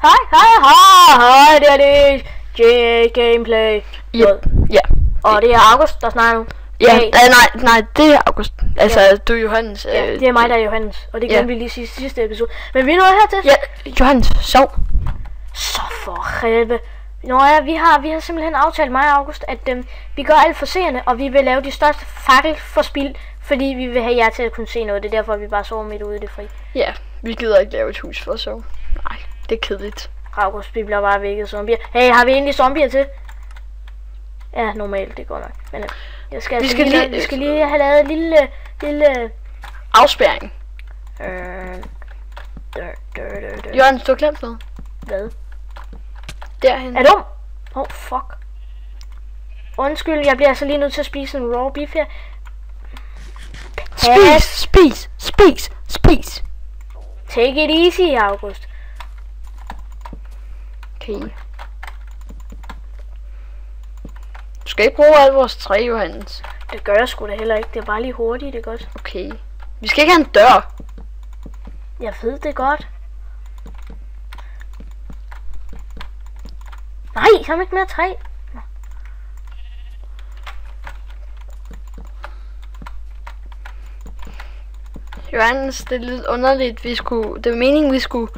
Hej, det er det J-Gameplay. Ja. Og det er August, der snakker nu. Ja, nej, det er August. Altså, ja. Du er Johannes. Ja, det er mig, der er Johannes. Og det glemte vi lige sidste episode. Men vi er nået hertil. Ja, Johannes, sov. Så for helvede. Nå ja, vi har simpelthen aftalt mig og August, at vi gør alt for seerne, og vi vil lave de største fakkel for spil, fordi vi vil have jer til at kunne se noget. Det er derfor, vi bare sover midt ude i det fri. Ja, vi gider ikke lave et hus for at sove. Nej, det er kedeligt. August, vi bliver bare vækket zombier. Hey, har vi egentlig zombier til? Ja, normalt, det går nok. Men vi skal lige have lavet en lille afspærring. Jørgen, du har glemt noget. Hvad? Derhen. Er du? Oh, fuck. Undskyld, jeg bliver altså lige nødt til at spise en raw beef her. Spis. Take it easy, August. Okay. Du skal ikke bruge al vores træ, Johannes. Det gør jeg sgu da heller ikke. Det er bare lige hurtigt, det er godt. Okay. Vi skal ikke have en dør. Jeg ved det godt. Nej, så er ikke mere træ. Johannes, det er lidt underligt. Det er meningen, vi skulle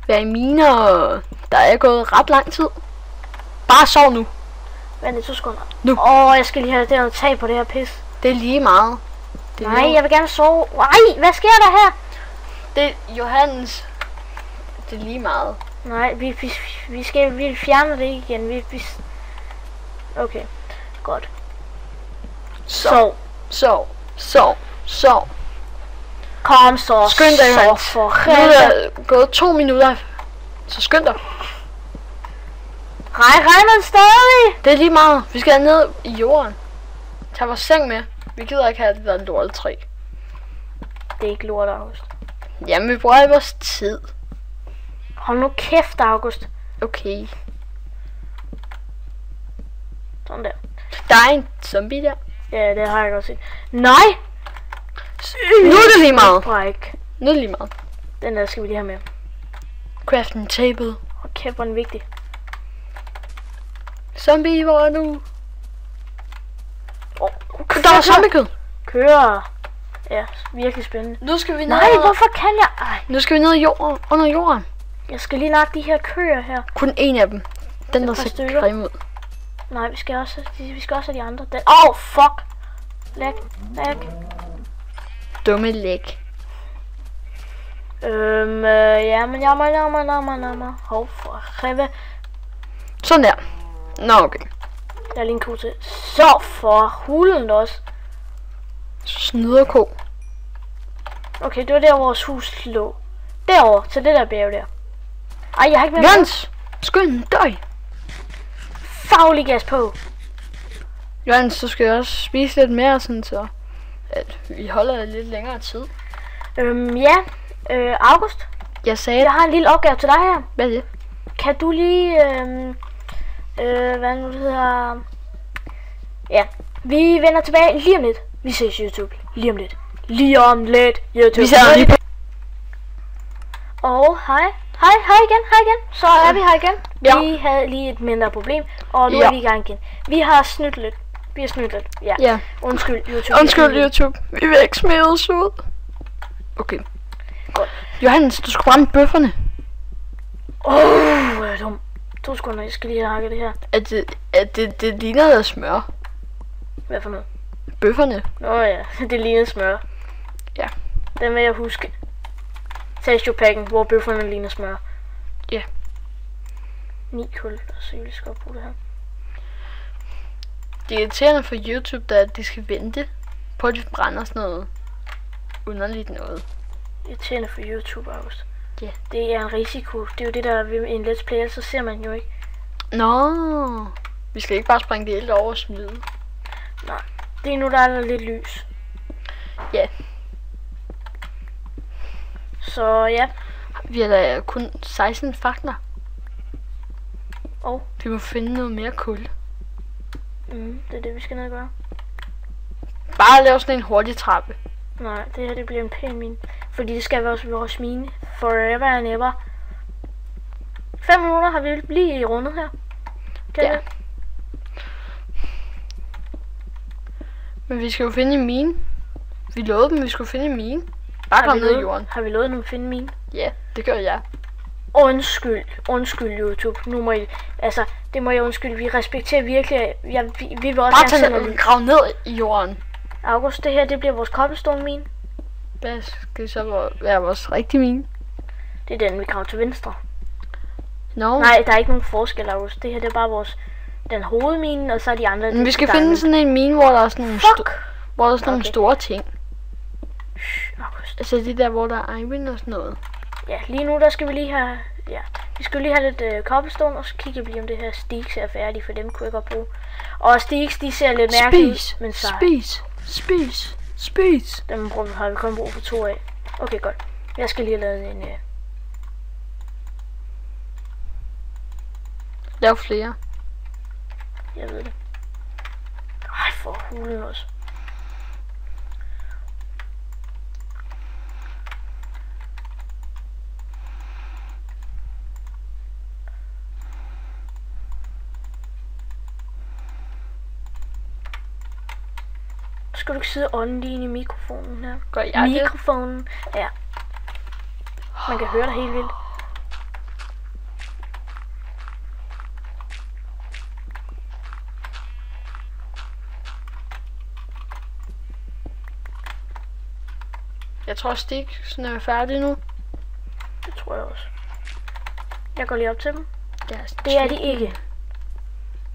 være i miner, og der er gået ret lang tid. Bare sov nu. Vent lidt, 2 sekunder. Nu. Jeg skal lige have det noget tag på det her pis. Det er lige meget. Nej, jeg vil gerne sove. Nej, hvad sker der her? Det er Johannes. Det er lige meget. Nej, vi fjerner det igen. Okay, godt. Sov. Kom så. Skynd dig, Johannes. Nu er der gået 2 minutter. Så skynd dig. Regner det stadig? Det er lige meget. Vi skal ned i jorden. Tag vores seng med. Vi gider ikke have det der lortetræ. Det er ikke lort, August. Jamen, vi bruger vores tid. Hold nu kæft, August. Okay. Sådan der. Der er en zombie der. Ja, det har jeg godt set. Nej! Nu er det lige meget. Break. Nu er det lige meget. Den der skal vi lige have med. Crafting table. Og kæft, hvor den vigtig. Zombie, hvor er du? Der er zombiekød. Kører. Ja, virkelig spændende. Nu skal vi ned. Nej, hvorfor kan jeg? Nu skal vi ned i jorden, under jorden. Jeg skal lige nakke de her køer her. Kun en af dem. Den der ser grim ud. Nej, vi skal også have de andre. Fuck. Læg. Dumme læg. Ja, men jeg hov for helvede. Sådan der. Nå, okay. Jeg er lige en ko til. Så for hulen også. Snyderko. Okay, det var der vores hus lå. Derovre, til det der bjerg der. Ej, jeg har ikke mere. Jørgens! Skynd dig! Faglig gas på. Jørgens, du skal også spise lidt mere, sådan så at vi holder lidt længere tid. August? Jeg sagde... Jeg har en lille opgave til dig her. Hvad er det? Kan du lige... hvad nu det hedder... Ja, vi vender tilbage lige om lidt. Vi ses YouTube lige om lidt. YouTube. Vi ser lige på... Og hej igen. Så er vi her igen. Ja. Vi havde lige et mindre problem, og nu er vi i gang igen. Vi har snydt lidt. Ja. Undskyld YouTube. Vi vil ikke smide os ud. Okay. Godt. Johannes, du skal brænde bøfferne. Jeg er dum. 2 sekunder, jeg skal lige hakke det her. Det ligner der smør. Hvad for noget? Bøfferne. Ja, det ligner smør. Ja. Den vil jeg huske. Tastepacken, hvor bøfferne ligner smør. Ja. 9 kul, så jeg skal bruge det her. Det er irriterende for YouTube, at de skal vente på, at de brænder sådan noget underligt noget. Irriterende for YouTube, August. Ja. Det er en risiko. Det er jo det, der ved en let's play, så ser man jo ikke. Nå. Vi skal ikke bare springe det helt over og smide. Nej. Det er nu, der er lidt lys. Ja. Så ja. Vi har da kun 16 fakler. Og vi må finde noget mere kul. Det er det, vi skal ned og gøre. Bare lave sådan en hurtig trappe. Nej, det her det bliver en pæn mine. Fordi det skal være vores mine. Forever and ever. 5 minutter har vi lige i rundet her. Kan Ja. Men vi skal jo finde en mine. Vi lovede dem, vi skulle finde en mine. Bare kom ned i jorden. Har vi lovet dem at finde mine? Ja, det gør jeg. Undskyld YouTube. Nu må I, altså, det må jeg undskylde. Vi respekterer virkelig. Vi vil også Bare gerne tage sende ned, lidt. grav ned i jorden. August, det her, det bliver vores cobblestone mine. Hvad skal så være vores rigtige mine? Det er den, vi graver til venstre. No. Nej, der er ikke nogen forskel, August. Det her, det er bare den hovedmine, og så er de andre... Men vi skal finde sådan en mine, hvor der er sådan nogle, hvor der er sådan nogle store ting. August. Altså det der, hvor der er iron og sådan noget. Ja, lige nu, der skal vi lige have... Ja, vi skal lige have lidt cobblestone, og så kigger vi lige, om det her Steaks er færdigt, for dem kunne jeg godt bruge. Og Steaks, de ser lidt mærkelige ud, men så... Spis. Dem har vi kun brug for 2 af. Okay, godt. Jeg skal lige have lavet en... Lav flere. Jeg ved det. Ej, for hulen også. Skal du ikke sidde åndeligt ind i mikrofonen her? Gør jeg det? Mikrofonen, ja. Man kan høre dig helt vildt. Jeg tror Stiksen er færdig nu. Det tror jeg også. Jeg går lige op til dem. Yes, Det er de ikke.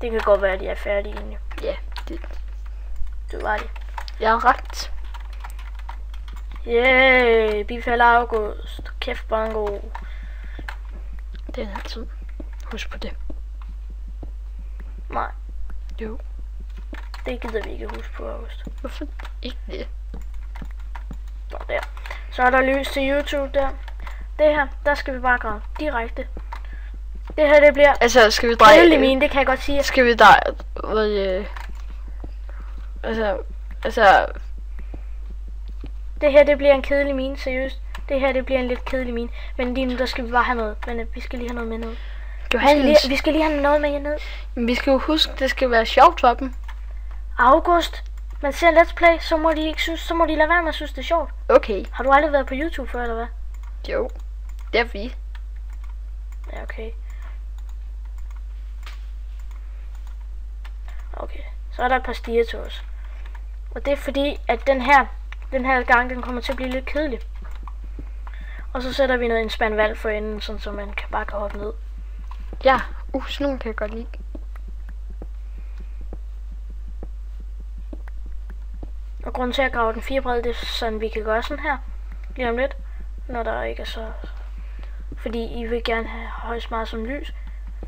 Det kan godt være, at de er færdige egentlig. Ja, Det var de. jeg har ret. Yay, bifald August. Kæft bango. Den her tid. Husk på det. Nej, Jo. det gider vi ikke huske på, August. Hvorfor ikke det? Nå, der. Så er der lys til YouTube der. Det her, der skal vi bare grave direkte. Det her, det bliver... Altså, skal vi dreje... Kedelig mine, det kan jeg godt sige. Skal vi dreje... Altså... Det her, det bliver en kedelig mine, seriøst. Det her, det bliver en lidt kedelig mine. Men lige nu, der skal vi bare have noget. Men vi skal lige have noget med ned. Johannes, Vi skal lige have noget med ned. vi skal jo huske, det skal være sjovt for dem. August, man ser Let's Play, så må de ikke synes, så må de lade være med at synes, det er sjovt. Okay. Har du aldrig været på YouTube før, eller hvad? Jo. Det er vi. Ja, okay. Okay, så er der et par stiger til os. Og det er fordi, at den her gang, den kommer til at blive lidt kedelig. Og så sætter vi en spand vand for enden, sådan så man bare kan hoppe ned. Ja. Sådan nogle kan jeg godt lide. Og grunden til at grave den 4 bred, det er sådan, vi kan gøre sådan her. Lige om lidt. Når der ikke er så... Fordi I vil gerne have højst meget som lys.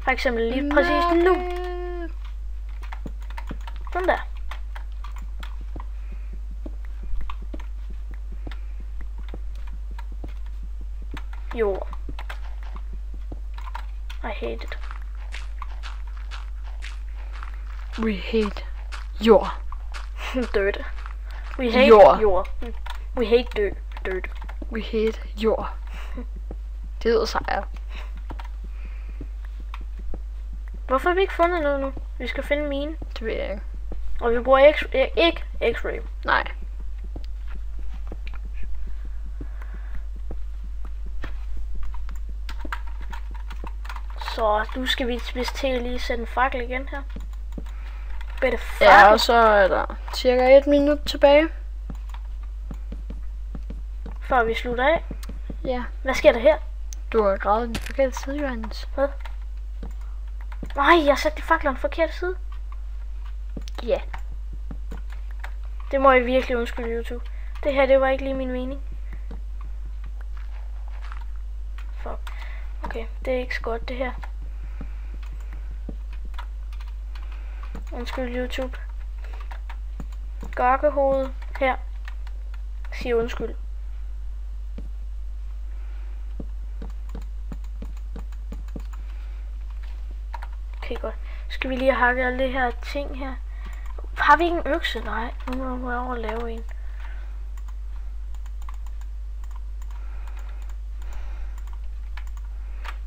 For eksempel lige præcis nu. Sådan der. Jord. I hate it. We hate jord. Dirt. We hate Jord. We hate dirt. We hate jord. Det lyder sejr. Hvorfor har vi ikke fundet noget nu? Vi skal finde mine. Det ved jeg ikke. Og vi bruger ikke X-ray. Nej. Så nu skal vi vist til at lige sætte en fakkel igen her. Bedre fakkel. Ja, og så er der cirka 1 minut tilbage. Før vi slutter af. Ja. Hvad sker der her? Du har gravet den forkerte side, Johannes. Hvad? Nej, jeg satte de fakler den forkerte side. Ja. Det må jeg virkelig undskylde, YouTube. Det her, det var ikke lige min mening. Fuck. Okay, det er ikke så godt det her. Undskyld, YouTube. Gokkehoved her. Sig undskyld. Okay, godt. Skal vi lige hakke alle det her ting her? Har vi ikke en økse? Nej, nu må jeg over at lave en.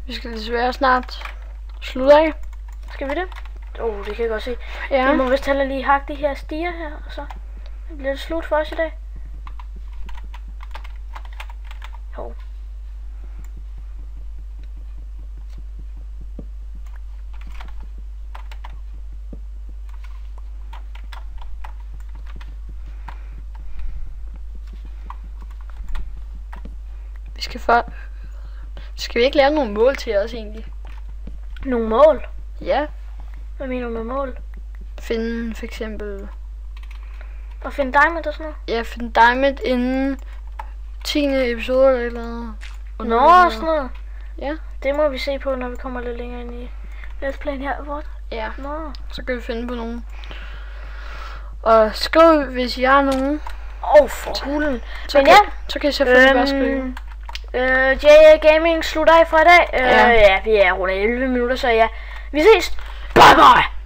Vi skal desværre snart slutte af. Skal vi det? Det kan jeg godt se. Ja. Vi må vist heller lige hakke de her stiger her, og så bliver det slut for os i dag. Hov. Skal vi ikke lave nogle mål til os egentlig? Nogle mål? Ja. Hvad mener du med mål? Finde for eksempel... Og finde diamond og sådan noget? Ja, finde diamond inden 10. episode eller et eller andet. Nå, sådan noget. Ja. Det må vi se på, når vi kommer lidt længere ind i Let's Play her. Hvor? Ja. Nå. Så kan vi finde på nogen. Og skriv, hvis I har nogen. For hulen. Så kan I selvfølgelig bare skrive. JA Gaming slutter af for i dag. Ja, vi er rundt 11 minutter, så ja. Vi ses. Bye bye.